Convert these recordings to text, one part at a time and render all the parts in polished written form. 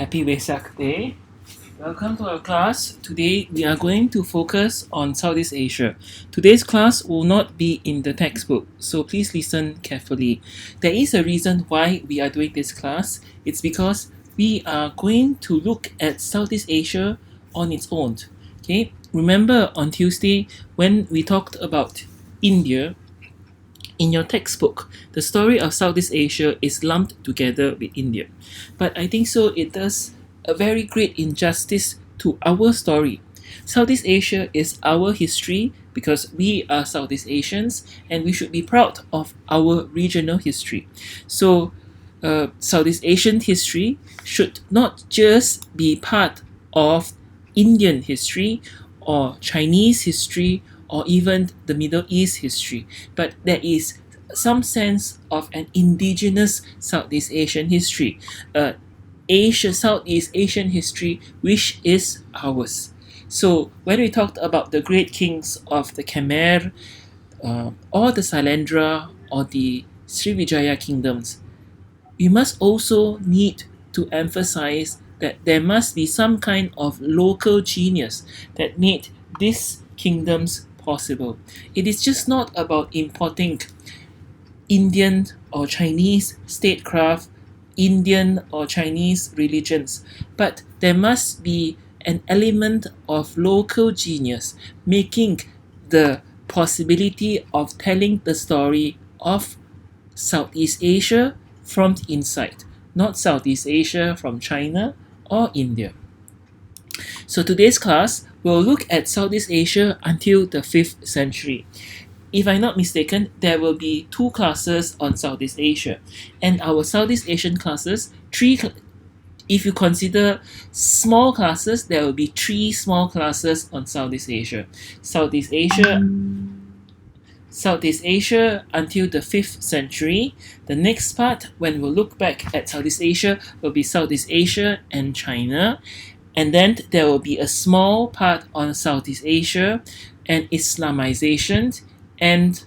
Happy Vesak Day. Welcome to our class. Today we are going to focus on Southeast Asia. Today's class will not be in the textbook, so please listen carefully. There is a reason why we are doing this class. It's because we are going to look at Southeast Asia on its own. Okay? Remember on Tuesday when we talked about India, in your textbook, the story of Southeast Asia is lumped together with India. But I think so it does a very great injustice to our story. Southeast Asia is our history because we are Southeast Asians and we should be proud of our regional history. So, Southeast Asian history should not just be part of Indian history or Chinese history or even the Middle East history, but there is some sense of an indigenous Southeast Asian history, Southeast Asian history, which is ours. So when we talked about the great kings of the Khmer, or the Sailendra, or the Srivijaya kingdoms, we must also need to emphasize that there must be some kind of local genius that made these kingdoms possible. It is just not about importing Indian or Chinese statecraft, Indian or Chinese religions, but there must be an element of local genius making the possibility of telling the story of Southeast Asia from the inside, not Southeast Asia from China or India. So today's class will look at Southeast Asia until the 5th century. If I'm not mistaken, there will be 2 classes on Southeast Asia. And our Southeast Asian classes, if you consider small classes, there will be 3 small classes on Southeast Asia. Southeast Asia until the 5th century. The next part, when we'll look back at Southeast Asia, will be Southeast Asia and China. And then there will be a small part on Southeast Asia and Islamization. And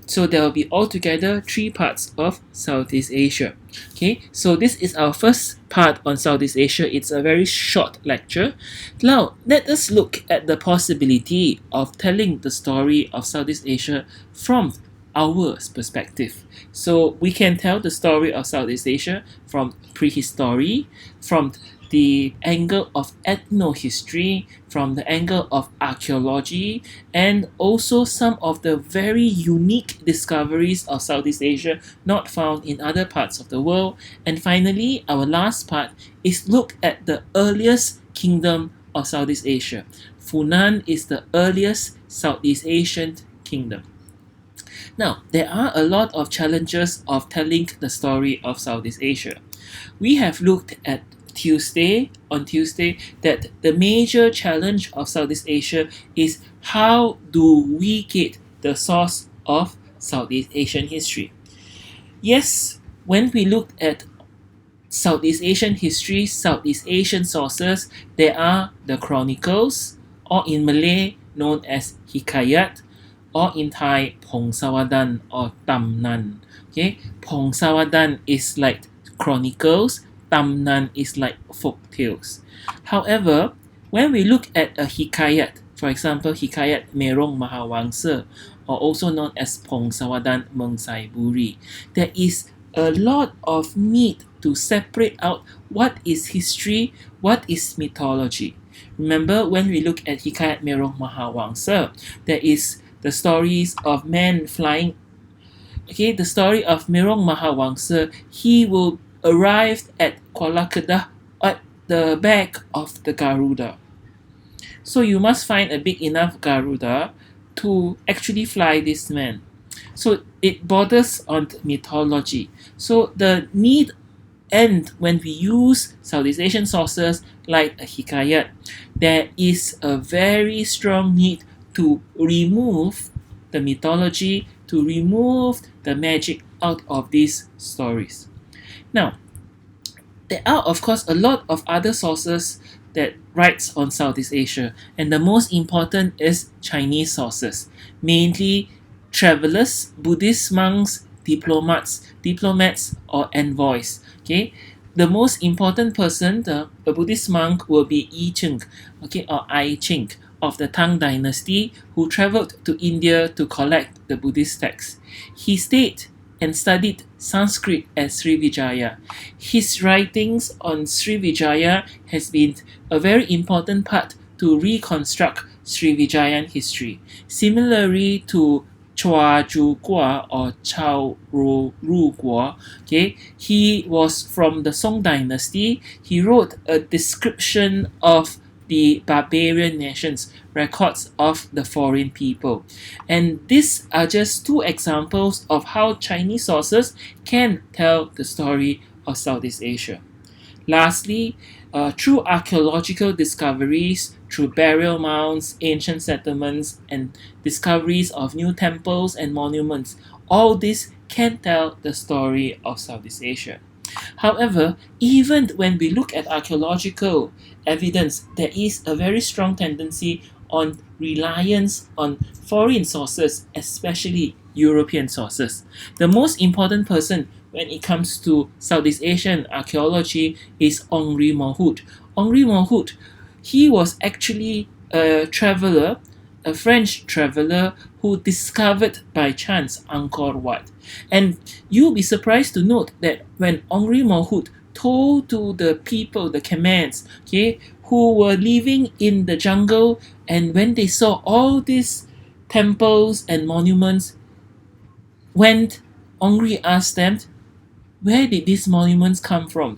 so there will be altogether 3 parts of Southeast Asia. Okay, so this is our first part on Southeast Asia. It's a very short lecture. Now, let us look at the possibility of telling the story of Southeast Asia from our perspective. So we can tell the story of Southeast Asia from prehistory, from the angle of ethnohistory, from the angle of archaeology, and also some of the very unique discoveries of Southeast Asia not found in other parts of the world. And finally, our last part is look at the earliest kingdom of Southeast Asia. Funan is the earliest Southeast Asian kingdom. Now, there are a lot of challenges of telling the story of Southeast Asia. We have looked at on Tuesday, that the major challenge of Southeast Asia is how do we get the source of Southeast Asian history. Yes, when we looked at Southeast Asian history, Southeast Asian sources, there are the chronicles, or in Malay known as hikayat, or in Thai, Pongsawadan or Tamnan. Okay, Pongsawadan is like chronicles, Tamnan is like folk tales. However, when we look at a hikayat, for example, hikayat Merong Mahawangsa, or also known as Pongsawadan Mengsai Buri, there is a lot of need to separate out what is history, what is mythology. Remember, when we look at hikayat Merong Mahawangsa, there is the stories of men flying. Okay, the story of Merong Mahawangsa, he will arrive at Kuala Kedah at the back of the Garuda. So you must find a big enough Garuda to actually fly this man. So it borders on mythology. So the need, and when we use Southeast Asian sources like a hikayat, there is a very strong need to remove the mythology, to remove the magic out of these stories. Now, there are of course a lot of other sources that writes on Southeast Asia, and the most important is Chinese sources, mainly travelers, Buddhist monks, diplomats or envoys. Okay, the most important person, the Buddhist monk, will be Yi Ching, okay, or Ai Ching of the Tang Dynasty, who traveled to India to collect the Buddhist texts. He stayed and studied Sanskrit at Srivijaya. His writings on Srivijaya has been a very important part to reconstruct Srivijayan history. Similarly to Chua Ju Gua or Chao Ru Guo, okay, he was from the Song Dynasty. He wrote a description of the barbarian nations, records of the foreign people. And these are just two examples of how Chinese sources can tell the story of Southeast Asia. Lastly, through archaeological discoveries, through burial mounds, ancient settlements, and discoveries of new temples and monuments, all this can tell the story of Southeast Asia. However, even when we look at archaeological evidence, there is a very strong tendency on reliance on foreign sources, especially European sources. The most important person when it comes to Southeast Asian archaeology is Henri Monhout. Henri Monhout, he was actually a traveler, a French traveler who discovered by chance Angkor Wat. And you'll be surprised to note that when Henri Monhout told to the people, the Khmers, okay, who were living in the jungle, and when they saw all these temples and monuments, when Henri asked them, where did these monuments come from?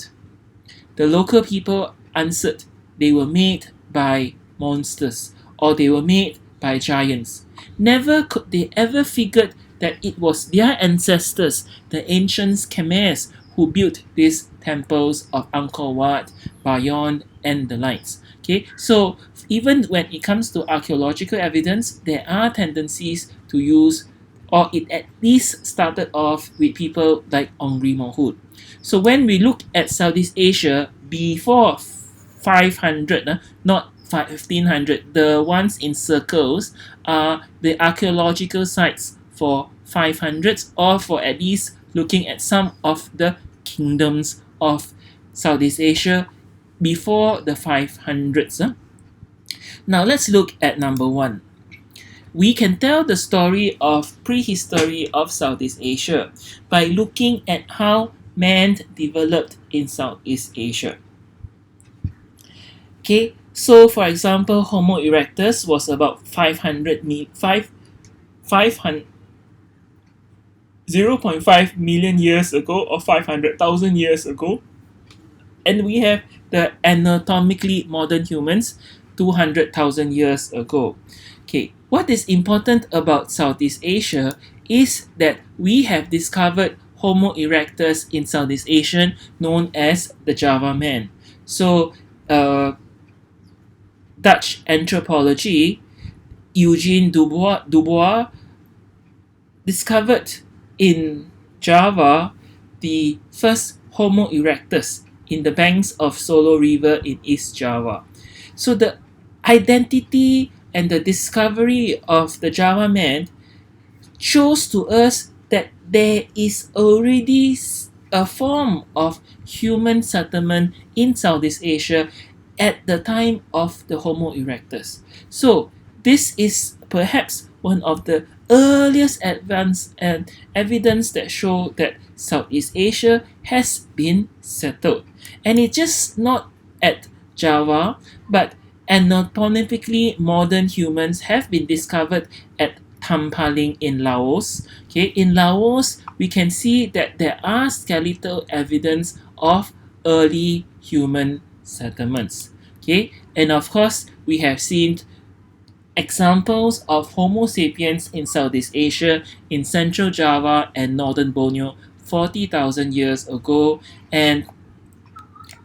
The local people answered they were made by monsters or they were made by giants. Never could they ever figured that it was their ancestors, the ancient Khmers, who built these temples of Angkor Wat, Bayon, and the likes. Okay, so even when it comes to archaeological evidence, there are tendencies to use, or it at least started off with people like Henri Monhout. So when we look at Southeast Asia before 500, not 1500, the ones in circles are the archaeological sites for 500s, or for at least looking at some of the kingdoms of Southeast Asia before the 500s. Now let's look at number one. We can tell the story of prehistory of Southeast Asia by looking at how man developed in Southeast Asia. Okay, so for example, Homo erectus was about 0.5 million years ago, or 500,000 years ago. And we have the anatomically modern humans 200,000 years ago. Okay, what is important about Southeast Asia is that we have discovered Homo erectus in Southeast Asia known as the Java man. So, Dutch anthropology, Eugene Dubois discovered in Java the first Homo erectus in the banks of Solo River in East Java. So the identity and the discovery of the Java man shows to us that there is already a form of human settlement in Southeast Asia at the time of the Homo erectus. So this is perhaps one of the earliest advance and evidence that show that Southeast Asia has been settled. And it's just not at Java, but anatomically modern humans have been discovered at Tampaling in Laos. Okay, in Laos, we can see that there are skeletal evidence of early human settlements. Okay, and of course, we have seen examples of Homo sapiens in Southeast Asia, in Central Java and Northern Borneo 40,000 years ago, and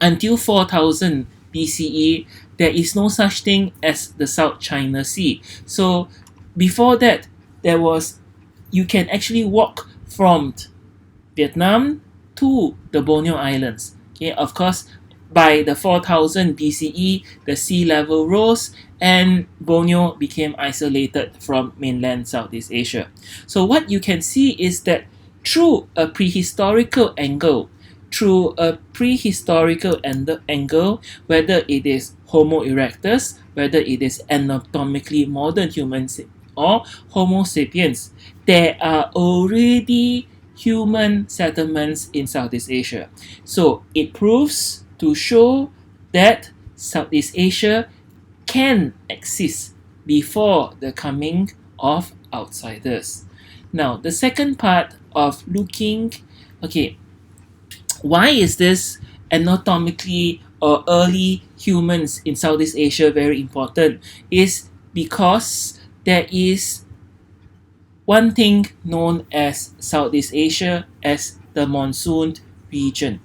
until 4000 BCE, there is no such thing as the South China Sea. So before that, you can actually walk from Vietnam to the Borneo Islands. Okay, of course, by the 4000 BCE, the sea level rose and Borneo became isolated from mainland Southeast Asia. So what you can see is that through a prehistorical angle, through a prehistorical angle, whether it is Homo erectus, whether it is anatomically modern humans or Homo sapiens, there are already human settlements in Southeast Asia. So it proves to show that Southeast Asia can exist before the coming of outsiders. Now, the second part of looking, okay, why is this anatomically or early humans in Southeast Asia very important? Is because there is one thing known as Southeast Asia as the monsoon region.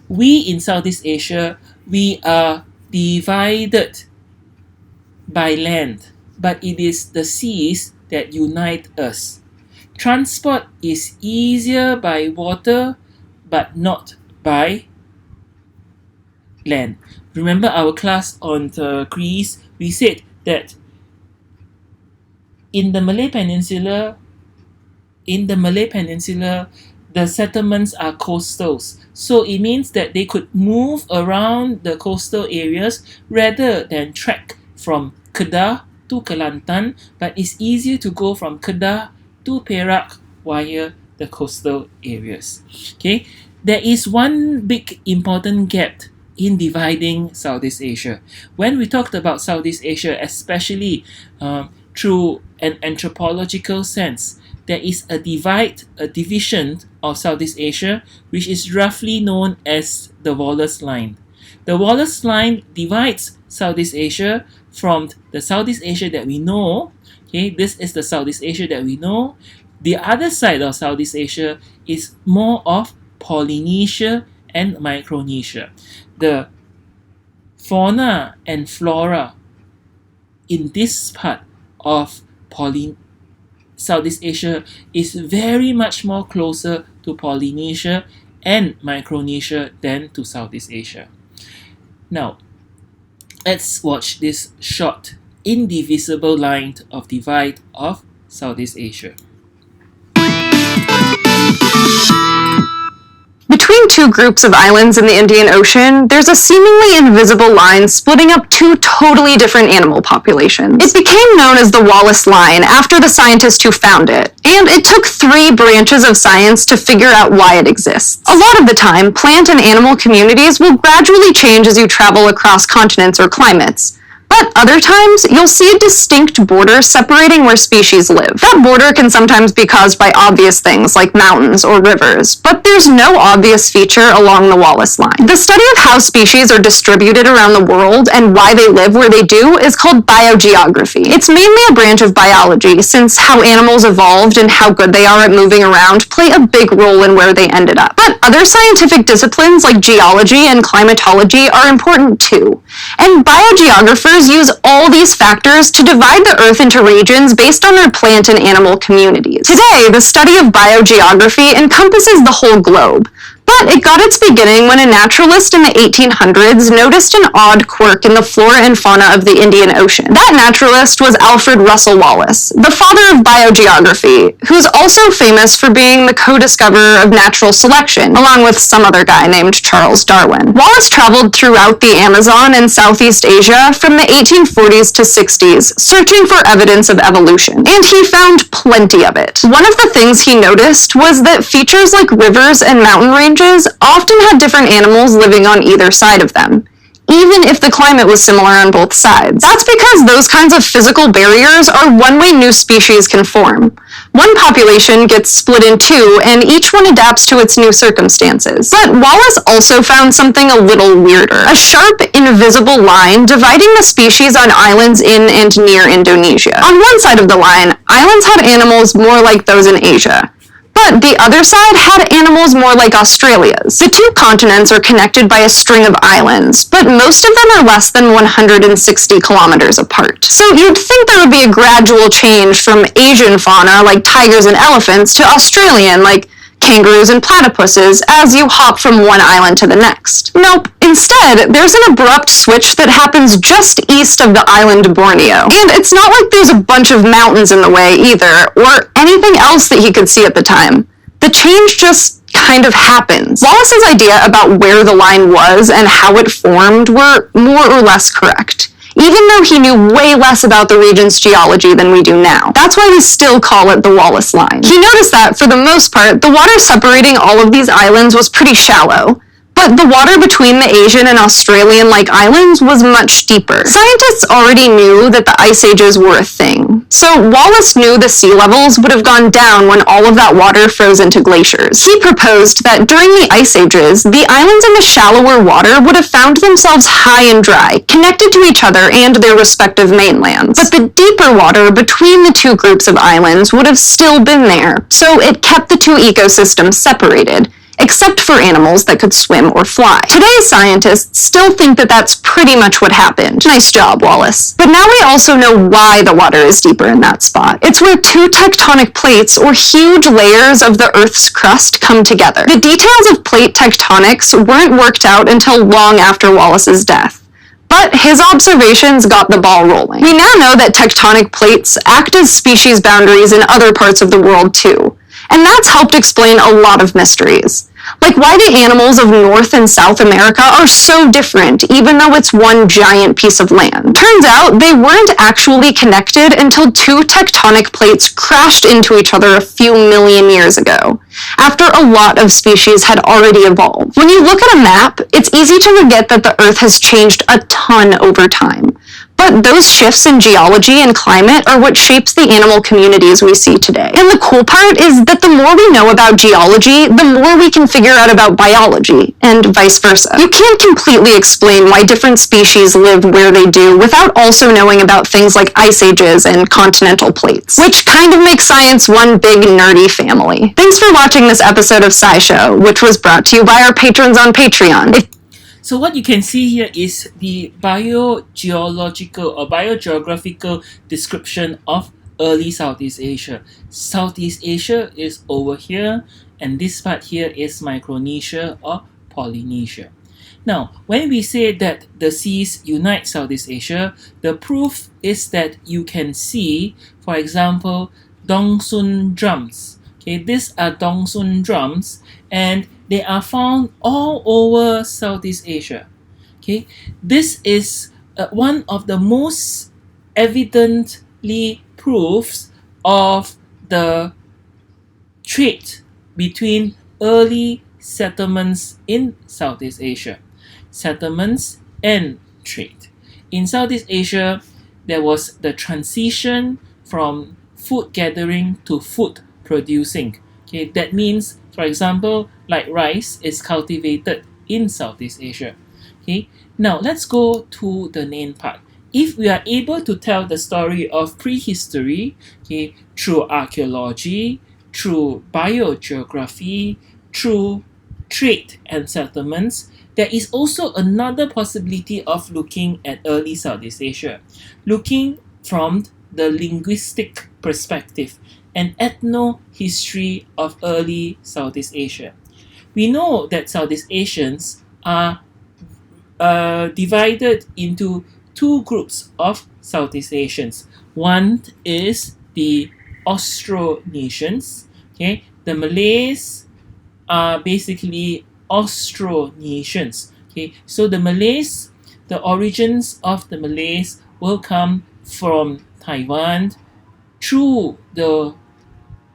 We in Southeast Asia, we are divided by land, but it is the seas that unite us. Transport is easier by water, but not by land. Remember our class on the Greece, we said that in the Malay Peninsula, the settlements are coastals. So it means that they could move around the coastal areas rather than trek from Kedah to Kelantan, but it's easier to go from Kedah to Perak via the coastal areas. Okay, there is one big important gap in dividing Southeast Asia. When we talked about Southeast Asia, especially through an anthropological sense, there is a division of Southeast Asia, which is roughly known as the Wallace Line. The Wallace Line divides Southeast Asia from the Southeast Asia that we know. Okay, this is the Southeast Asia that we know. The other side of Southeast Asia is more of Polynesia and Micronesia. The fauna and flora in this part of Southeast Asia is very much more closer to Polynesia and Micronesia than to Southeast Asia. Now, let's watch this short, indivisible line of divide of Southeast Asia. Between two groups of islands in the Indian Ocean, there's a seemingly invisible line splitting up two totally different animal populations. It became known as the Wallace Line after the scientist who found it, and it took 3 branches of science to figure out why it exists. A lot of the time, plant and animal communities will gradually change as you travel across continents or climates. But other times, you'll see a distinct border separating where species live. That border can sometimes be caused by obvious things like mountains or rivers, but there's no obvious feature along the Wallace Line. The study of how species are distributed around the world and why they live where they do is called biogeography. It's mainly a branch of biology, since how animals evolved and how good they are at moving around play a big role in where they ended up. But other scientific disciplines like geology and climatology are important too, and biogeographers use all these factors to divide the Earth into regions based on their plant and animal communities. Today, the study of biogeography encompasses the whole globe, but it got its beginning when a naturalist in the 1800s noticed an odd quirk in the flora and fauna of the Indian Ocean. That naturalist was Alfred Russel Wallace, the father of biogeography, who's also famous for being the co-discoverer of natural selection, along with some other guy named Charles Darwin. Wallace traveled throughout the Amazon and Southeast Asia from the 1840s to 60s, searching for evidence of evolution, and he found plenty of it. One of the things he noticed was that features like rivers and mountain ranges often had different animals living on either side of them, even if the climate was similar on both sides. That's because those kinds of physical barriers are one way new species can form. One population gets split in two, and each one adapts to its new circumstances. But Wallace also found something a little weirder. A sharp, invisible line dividing the species on islands in and near Indonesia. On one side of the line, islands had animals more like those in Asia, but the other side had animals more like Australia's. The two continents are connected by a string of islands, but most of them are less than 160 kilometers apart. So you'd think there would be a gradual change from Asian fauna, like tigers and elephants, to Australian, like kangaroos and platypuses, as you hop from one island to the next. Nope. Instead, there's an abrupt switch that happens just east of the island Borneo. And it's not like there's a bunch of mountains in the way either, or anything else that he could see at the time. The change just kind of happens. Wallace's idea about where the line was and how it formed were more or less correct, even though he knew way less about the region's geology than we do now. That's why we still call it the Wallace Line. He noticed that, for the most part, the water separating all of these islands was pretty shallow, but the water between the Asian and Australian-like islands was much deeper. Scientists already knew that the ice ages were a thing, so Wallace knew the sea levels would have gone down when all of that water froze into glaciers. He proposed that during the ice ages, the islands in the shallower water would have found themselves high and dry, connected to each other and their respective mainlands. But the deeper water between the two groups of islands would have still been there, so it kept the two ecosystems separated, except for animals that could swim or fly. Today's scientists still think that that's pretty much what happened. Nice job, Wallace. But now we also know why the water is deeper in that spot. It's where two tectonic plates, or huge layers of the Earth's crust, come together. The details of plate tectonics weren't worked out until long after Wallace's death, but his observations got the ball rolling. We now know that tectonic plates act as species boundaries in other parts of the world too, and that's helped explain a lot of mysteries. Like why the animals of North and South America are so different, even though it's one giant piece of land. Turns out they weren't actually connected until two tectonic plates crashed into each other a few million years ago, after a lot of species had already evolved. When you look at a map, it's easy to forget that the Earth has changed a ton over time. But those shifts in geology and climate are what shapes the animal communities we see today. And the cool part is that the more we know about geology, the more we can figure out about biology, and vice versa. You can't completely explain why different species live where they do without also knowing about things like ice ages and continental plates, which kind of makes science one big nerdy family. Thanks for watching this episode of SciShow, which was brought to you by our patrons on Patreon. So what you can see here is the biogeological or biogeographical description of early Southeast Asia. Southeast Asia is over here, and this part here is Micronesia or Polynesia. Now, when we say that the seas unite Southeast Asia, the proof is that you can see, for example, Dongsun drums. Okay, these are Dongsun drums, and they are found all over Southeast Asia. Okay, this is one of the most evidently proofs of the trade between early settlements in Southeast Asia. Settlements and trade. In Southeast Asia, there was the transition from food gathering to food producing. Okay, that means, for example, like rice is cultivated in Southeast Asia. Okay, now let's go to the main part. If we are able to tell the story of prehistory, okay, through archaeology, through biogeography, through trade and settlements, there is also another possibility of looking at early Southeast Asia, looking from the linguistic perspective, an ethno-history of early Southeast Asia. We know that Southeast Asians are divided into two groups of Southeast Asians. One is the Austronesians. Okay, the Malays are basically Austronesians. Okay, so the Malays, the origins of the Malays will come from Taiwan through the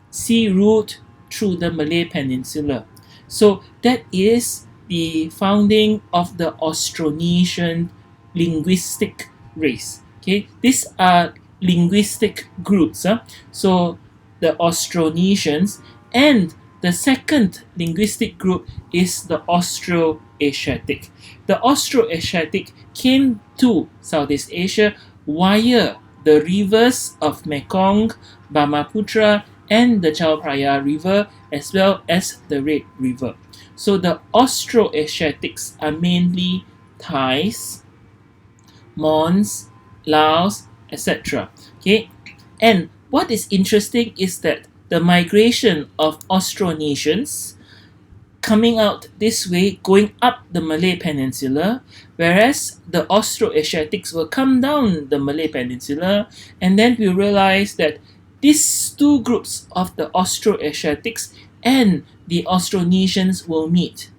sea route through the Malay Peninsula. So that is the founding of the Austronesian linguistic race. Okay, these are linguistic groups. So the Austronesians, and the second linguistic group is the Austroasiatic. The Austroasiatic came to Southeast Asia via the rivers of Mekong, Brahmaputra, and the Chao Phraya River, as well as the Red River. So the Austroasiatics are mainly Thais, Mons, Laos, etc. Okay, and what is interesting is that the migration of Austronesians coming out this way, going up the Malay Peninsula, whereas the Austroasiatics will come down the Malay Peninsula, and then we realize that these two groups of the Austroasiatics and the Austronesians will meet.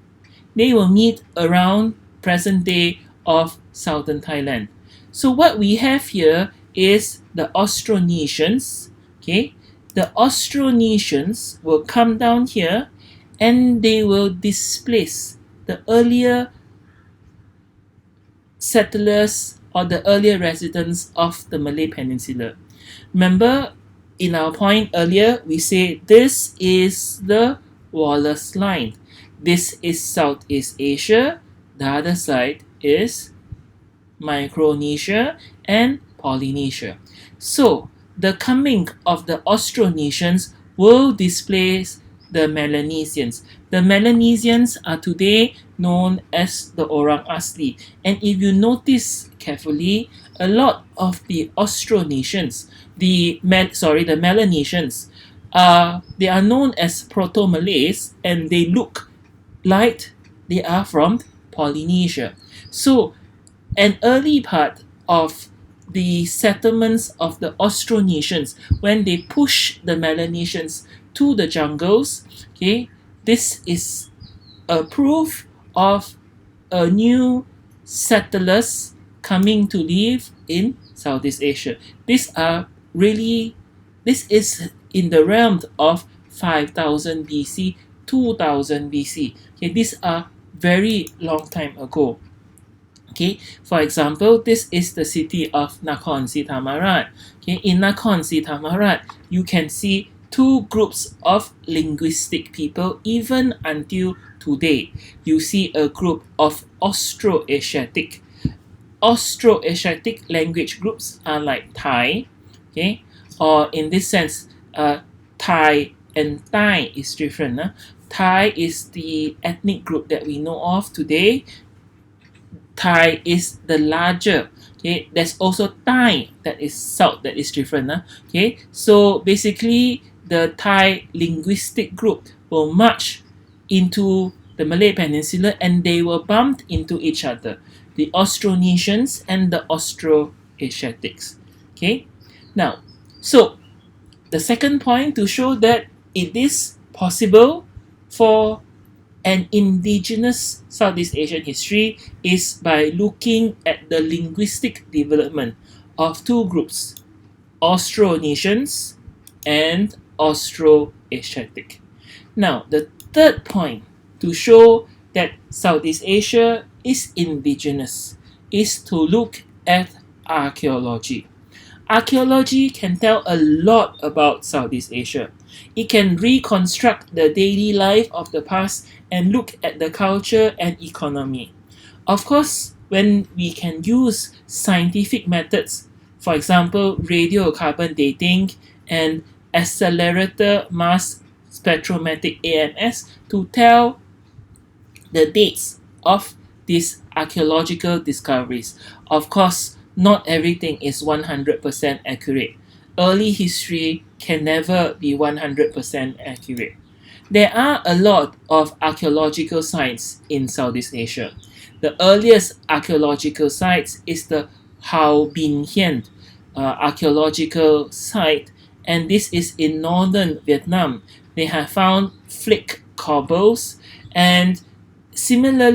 They will meet around present day of southern Thailand. So what we have here is the Austronesians. Okay, the Austronesians will come down here and they will displace the earlier settlers or the earlier residents of the Malay Peninsula. Remember, in our point earlier, we say this is the Wallace line. This is Southeast Asia. The other side is Micronesia and Polynesia. So, the coming of the Austronesians will displace the Melanesians. The Melanesians are today known as the Orang Asli. And if you notice carefully, a lot of the Austronesians, the Melanesians, they are known as Proto-Malays and they look like they are from Polynesia. So, an early part of the settlements of the Austronesians, when they push the Melanesians to the jungles, okay, this is a proof of a new settlers coming to live in Southeast Asia. This is in the realm of 5000 BC, 2000 BC. Okay, these are very long time ago. Okay, for example, this is the city of Nakhon Si Thammarat. Okay, in Nakhon Si Thammarat, you can see two groups of linguistic people even until today. You see a group of Austroasiatic. Austroasiatic language groups are like Thai, okay, or in this sense, Thai and Thai is different. Thai is the ethnic group that we know of today. Thai is the larger. Okay, there's also Thai that is south that is different. Okay, so basically the Thai linguistic group will march into the Malay Peninsula and they will bump into each other, the Austronesians and the Austroasiatics. Okay, now, so the second point to show that it is possible for an indigenous Southeast Asian history is by looking at the linguistic development of two groups, Austronesians and Austroasiatic. Now, the third point to show that Southeast Asia is indigenous is to look at archaeology. Archaeology can tell a lot about Southeast Asia. It can reconstruct the daily life of the past and look at the culture and economy. Of course, when we can use scientific methods, for example, radiocarbon dating and accelerator mass spectrometric AMS to tell the dates of these archaeological discoveries. Of course, not everything is 100% accurate. Early history can never be 100% accurate. There are a lot of archaeological sites in Southeast Asia. The earliest archaeological sites is the Hao Bin Hien archaeological site, and this is in northern Vietnam. They have found flake cobbles, and similar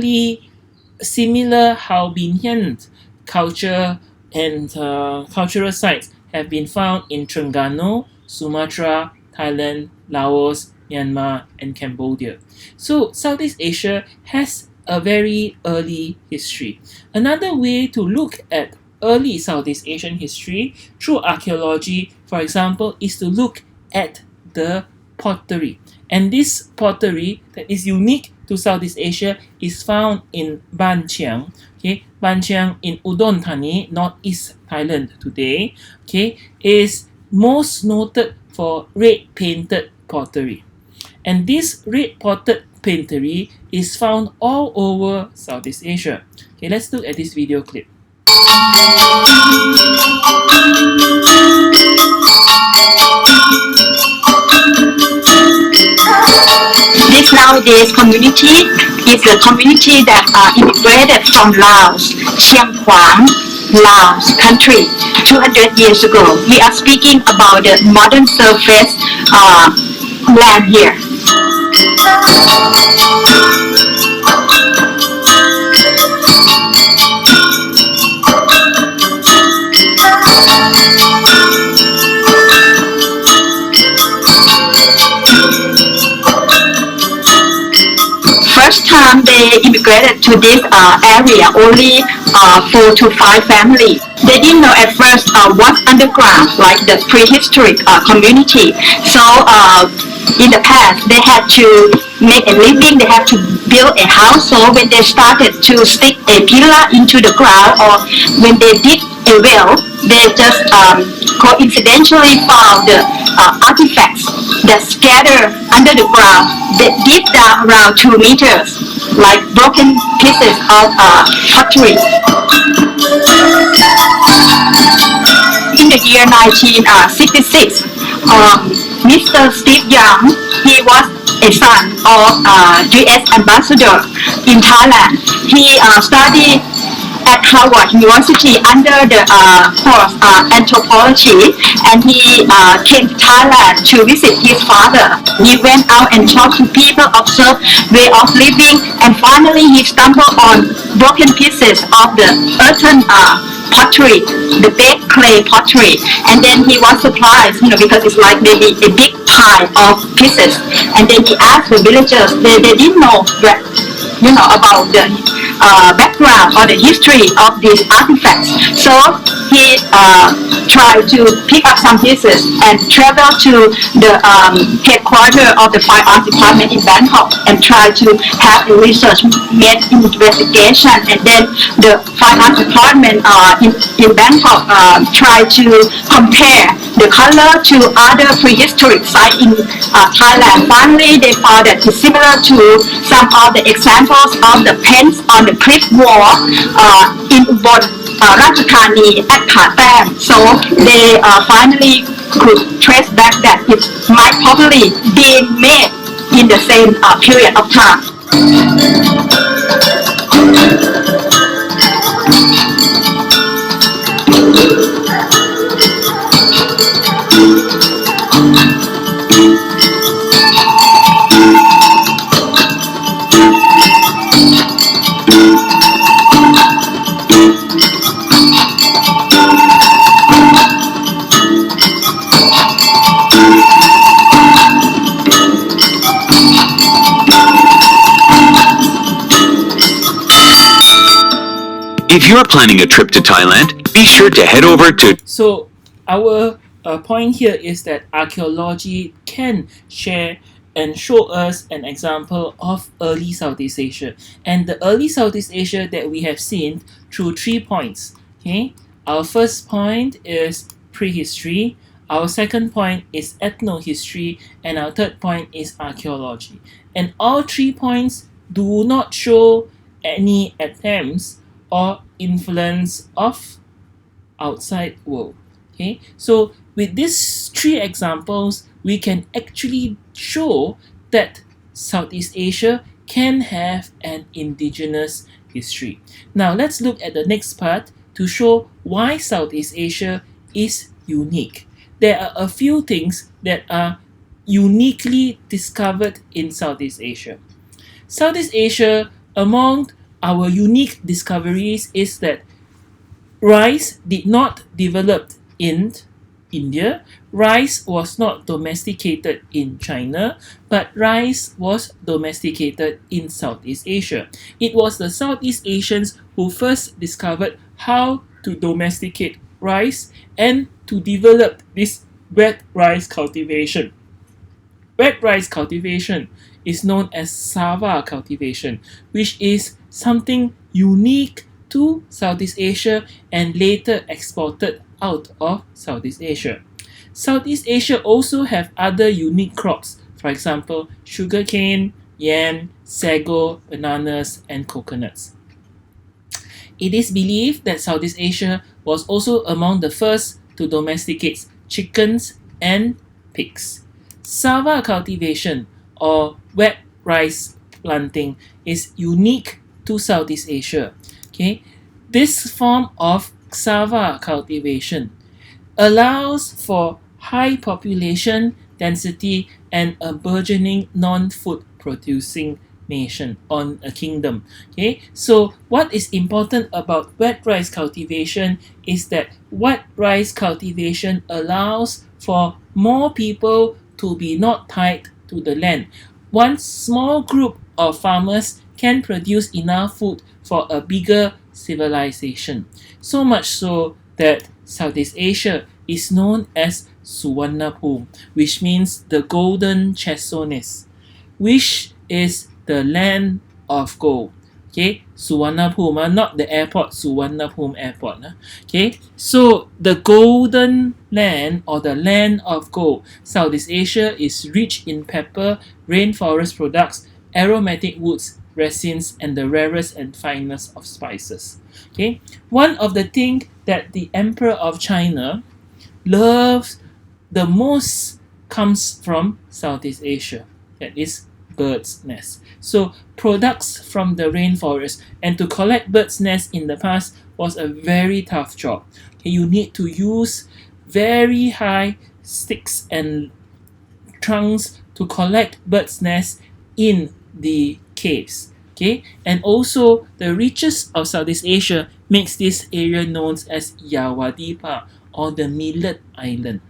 Hao Bin Hien culture and cultural sites have been found in Terengganu, Sumatra, Thailand, Laos, Myanmar, and Cambodia. So Southeast Asia has a very early history. Another way to look at early Southeast Asian history through archaeology, for example, is to look at the pottery. And this pottery that is unique to Southeast Asia is found in Ban Chiang. Okay, Ban Chiang in Udon Thani, northeast Thailand today, okay, is most noted for red painted pottery. And this red potted pottery is found all over Southeast Asia. Okay, let's look at this video clip. This nowadays community is a community that immigrated from Laos, Chiang Quang, Laos country 200 years ago. We are speaking about the modern surface land here. First time they immigrated to this area, only 4 to 5 families. They didn't know at first what's underground, like the prehistoric community. So in the past, they had to make a living, they had to build a house. So when they started to stick a pillar into the ground, or when they dig a well, they just coincidentally found the artifacts that scattered under the ground, that deep down around 2 meters, like broken pieces of pottery. In the year 1966, Mr. Steve Young, he was a son of U.S. ambassador in Thailand. He studied at Harvard University under the course anthropology, and he came to Thailand to visit his father. He went out and talked to people, observed way of living, and finally he stumbled on broken pieces of the earthen pottery, the baked clay pottery, and then he was surprised, because it's like maybe a big pile of pieces. And then he asked the villagers, they didn't know about the background or the history of these artifacts. So he tried to pick up some pieces and travel to the headquarters of the Fine Arts Department in Bangkok and try to have a research, made investigation, and then the Fine Arts Department in Bangkok tried to compare the color to other prehistoric sites in Thailand. Finally, they found that it's similar to some of the examples of the paints on the brick wall in Ubon Ratchathani at Kha Tam. So they finally could trace back that it might probably be made in the same period of time. If you're planning a trip to Thailand, be sure to head over to... So our point here is that archaeology can share and show us an example of early Southeast Asia. And the early Southeast Asia that we have seen through 3 points. Okay, our first point is prehistory, our second point is ethnohistory, and our third point is archaeology. And all 3 points do not show any attempts or influence of outside world. Okay, so with these 3 examples, we can actually show that Southeast Asia can have an indigenous history. Now let's look at the next part to show why Southeast Asia is unique. There are a few things that are uniquely discovered in Southeast Asia. Southeast Asia, among our unique discoveries is that rice did not develop in India, rice was not domesticated in China, but rice was domesticated in Southeast Asia. It was the Southeast Asians who first discovered how to domesticate rice and to develop this wet rice cultivation. Wet rice cultivation is known as Sava cultivation, which is something unique to Southeast Asia and later exported out of Southeast Asia. Southeast Asia also have other unique crops, for example, sugarcane, yam, sago, bananas, and coconuts. It is believed that Southeast Asia was also among the first to domesticate chickens and pigs. Sava cultivation or wet rice planting is unique to Southeast Asia. Okay, this form of Sava cultivation allows for high population density and a burgeoning non-food producing nation, on a kingdom. Okay, so what is important about wet rice cultivation is that wet rice cultivation allows for more people to be not tied to the land. One small group of farmers can produce enough food for a bigger civilization. So much so that Southeast Asia is known as Suvarnabhumi, which means the golden Chersonese, which is the land of gold. Okay, Suvarnabhumi, not the airport, Suvarnabhumi airport. Okay, so the golden land or the land of gold. Southeast Asia is rich in pepper, rainforest products, aromatic woods, resins, and the rarest and finest of spices. Okay, one of the things that the Emperor of China loves the most comes from Southeast Asia. That is bird's nest. So products from the rainforest, and to collect bird's nest in the past was a very tough job. Okay, you need to use very high sticks and trunks to collect bird's nests in the caves. Okay, and also the riches of Southeast Asia makes this area known as Yawadipa, or the Millet Island.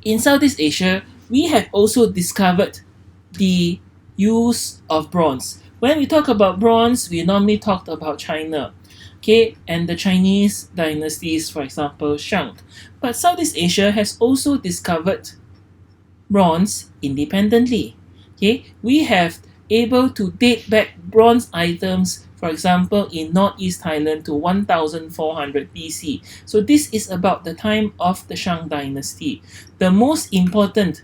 In Southeast Asia, we have also discovered the use of bronze. When we talk about bronze, we normally talk about China, okay, and the Chinese dynasties, for example, Shang. But Southeast Asia has also discovered bronze independently. Okay, we have able to date back bronze items, for example, in northeast Thailand to 1400 BC. So this is about the time of the Shang dynasty. The most important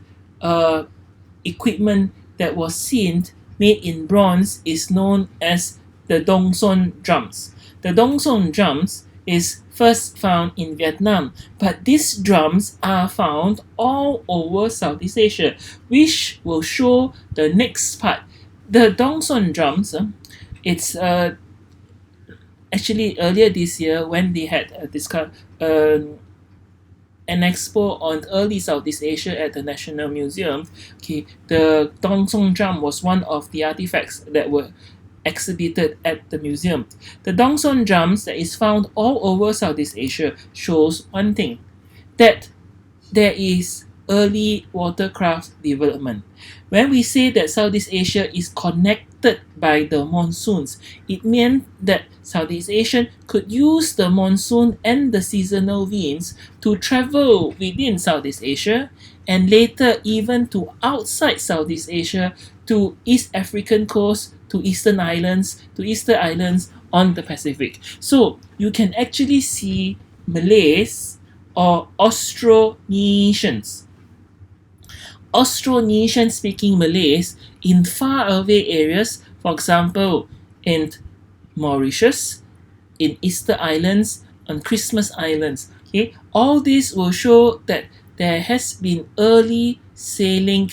equipment that was seen made in bronze is known as the Dongson drums. The Dongson drums is first found in Vietnam, but these drums are found all over Southeast Asia, which will show the next part. The Dongson drums, it's actually earlier this year when they had an expo on early Southeast Asia at the National Museum. Okay, the Dongson drum was one of the artifacts that were exhibited at the museum. The Dongson drums that is found all over Southeast Asia shows one thing, that there is early watercraft development. When we say that Southeast Asia is connected by the monsoons, it meant that Southeast Asia could use the monsoon and the seasonal winds to travel within Southeast Asia, and later even to outside Southeast Asia, to East African coast, to Eastern Islands, to Easter Islands on the Pacific. So you can actually see Malays or Austronesians speaking Malays in faraway areas, for example, in Mauritius, in Easter Islands, on Christmas Islands. Okay, all this will show that there has been early sailing,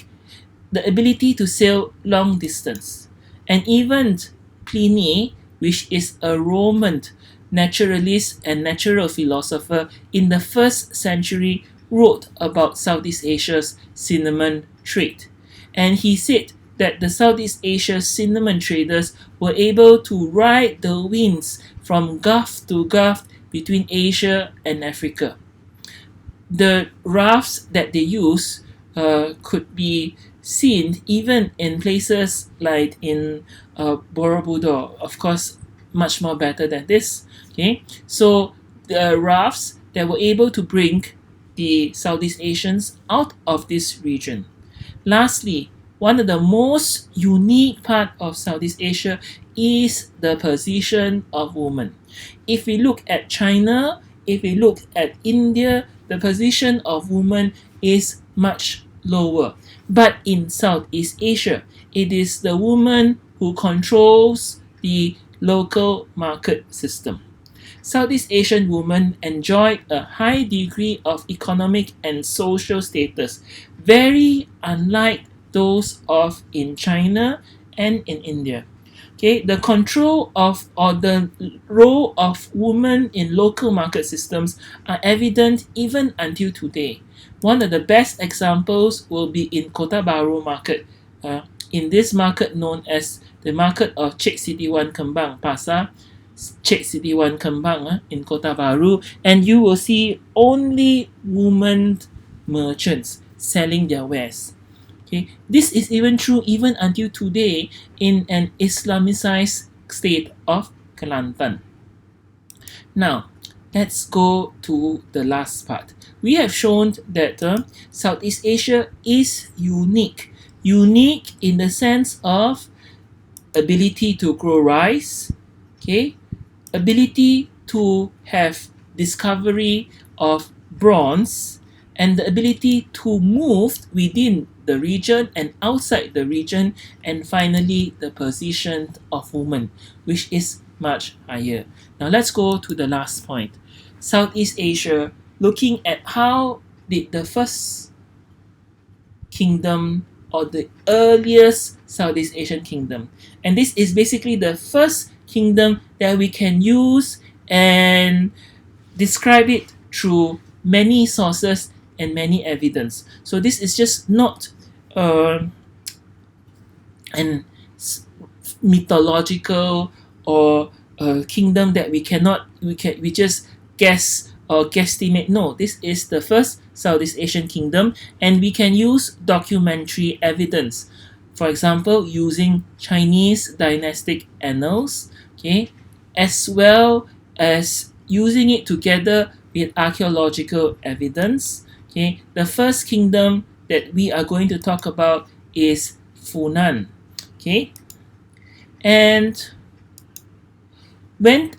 the ability to sail long distance. And even Pliny, which is a Roman naturalist and natural philosopher in the 1st century, wrote about Southeast Asia's cinnamon trade. And he said that the Southeast Asia cinnamon traders were able to ride the winds from gulf to gulf between Asia and Africa. The rafts that they use could be seen even in places like in Borobudur, of course, much more better than this. Okay, so the rafts that were able to bring the Southeast Asians out of this region. Lastly, one of the most unique part of Southeast Asia is the position of women. If we look at China, if we look at India, the position of women is much lower. But in Southeast Asia, it is the woman who controls the local market system. Southeast Asian women enjoy a high degree of economic and social status, very unlike those of in China and in India. Okay, the control of or the role of women in local market systems are evident even until today. One of the best examples will be in Kota Baru market, in this market known as the market of Cik Siti Wan Kembang, Pasar Cik Siti Wan Kembang in Kota Baru, and you will see only women merchants selling their wares. Okay, this is even true even until today in an Islamicized state of Kelantan. Now, let's go to the last part. We have shown that Southeast Asia is unique. Unique in the sense of ability to grow rice, okay, ability to have discovery of bronze, and the ability to move within the region and outside the region, and finally the position of women, which is much higher. Now let's go to the last point. Southeast Asia, looking at how did the first kingdom or the earliest Southeast Asian kingdom, and this is basically the first kingdom that we can use and describe it through many sources and many evidence. So this is just not an mythological or a kingdom that we just guess or guesstimate. No, this is the first Southeast Asian kingdom, and we can use documentary evidence. For example, using Chinese dynastic annals, okay, as well as using it together with archaeological evidence. Okay, the first kingdom that we are going to talk about is Funan. Okay, and when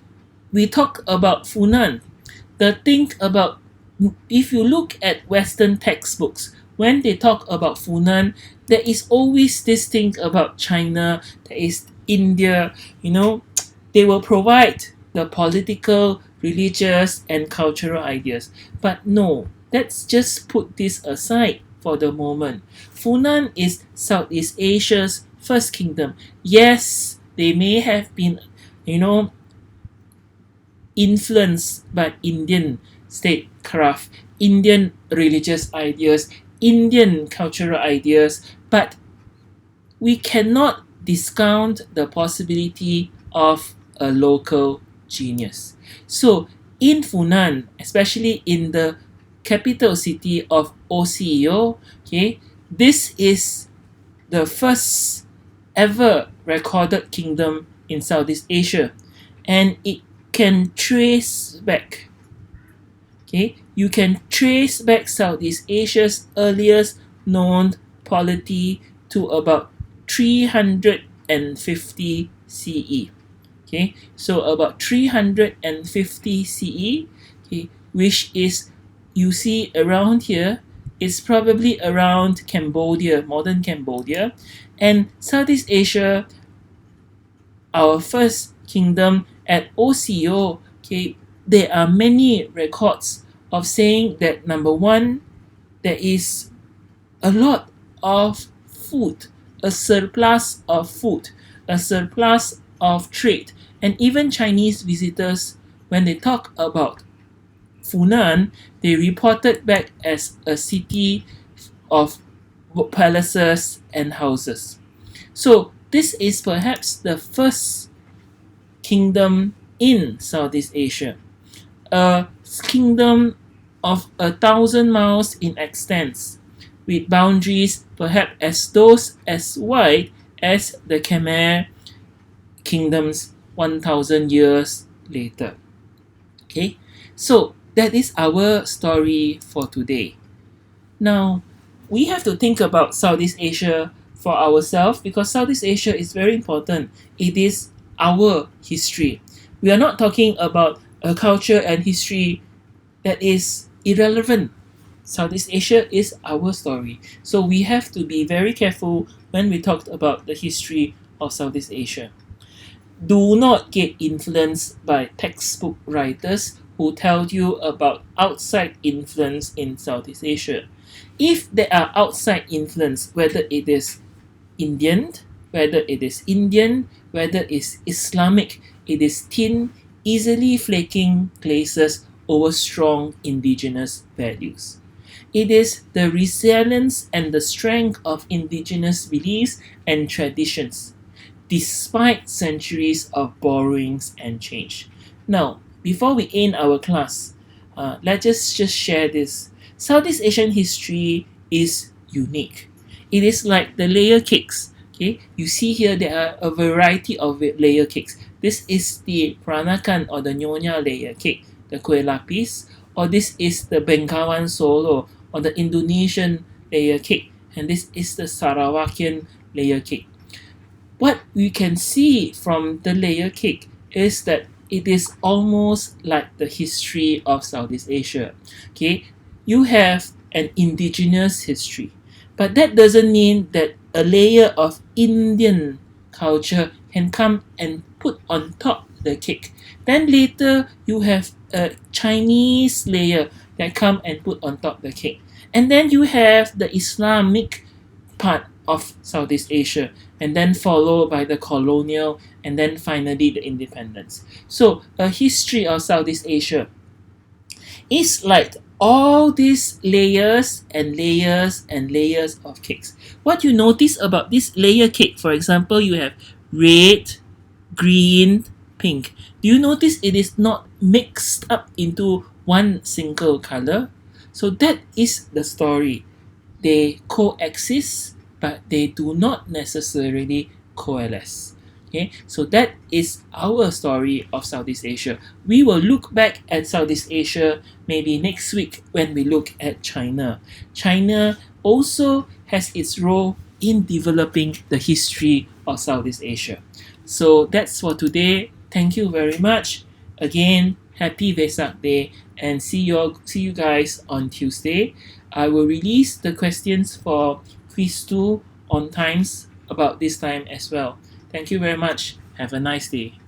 we talk about Funan, the thing about, if you look at Western textbooks, when they talk about Funan, there is always this thing about China, there is India, they will provide the political, religious, and cultural ideas. But no, let's just put this aside for the moment. Funan is Southeast Asia's first kingdom. Yes, they may have been, influenced by Indian statecraft, Indian religious ideas, Indian cultural ideas, but we cannot discount the possibility of a local genius. So in Funan, especially in the capital city of OCEO, okay, this is the first ever recorded kingdom in Southeast Asia, and it can trace back, okay, you can trace back Southeast Asia's earliest known polity to about 350 CE. Okay, so about 350 CE, okay, which is, you see around here, is probably around Cambodia, modern Cambodia. And Southeast Asia, our first kingdom at OCO, okay, there are many records of saying that, number one, there is a lot of food, a surplus of food, a surplus of trade. And even Chinese visitors, when they talk about Funan, they reported back as a city of palaces and houses. So this is perhaps the first kingdom in Southeast Asia, a kingdom of 1,000 miles in extent, with boundaries perhaps as wide as the Khmer kingdoms 1,000 years later. Okay, so that is our story for today. Now, we have to think about Southeast Asia for ourselves, because Southeast Asia is very important. It is our history. We are not talking about a culture and history that is irrelevant. Southeast Asia is our story. So we have to be very careful when we talk about the history of Southeast Asia. Do not get influenced by textbook writers who tell you about outside influence in Southeast Asia. If there are outside influence, whether it is Indian, whether it is Indian, whether it is Islamic, it is thin, easily flaking places over strong indigenous values. It is the resilience and the strength of indigenous beliefs and traditions, despite centuries of borrowings and change. Now, before we end our class, let's just share this. Southeast Asian history is unique. It is like the layer cakes. Okay, you see here there are a variety of layer cakes. This is the Peranakan or the Nyonya layer cake, the kueh lapis, or this is the Bengawan Solo or the Indonesian layer cake, and this is the Sarawakian layer cake. What we can see from the layer cake is that it is almost like the history of Southeast Asia. Okay, you have an indigenous history, but that doesn't mean that a layer of Indian culture can come and put on top the cake. Then later you have a Chinese layer that come and put on top the cake. And then you have the Islamic part of Southeast Asia, and then followed by the colonial, and then finally the independence. So a history of Southeast Asia is like all these layers and layers and layers of cakes. What you notice about this layer cake, for example, you have red, green, pink. Do you notice it is not mixed up into one single color? So that is the story. They coexist, but they do not necessarily coalesce. Okay, so that is our story of Southeast Asia. We will look back at Southeast Asia maybe next week when we look at China. China also has its role in developing the history of Southeast Asia. So that's for today. Thank you very much. Again, happy Vesak Day, and see you guys on Tuesday. I will release the questions for quiz 2 on times about this time as well. Thank you very much. Have a nice day.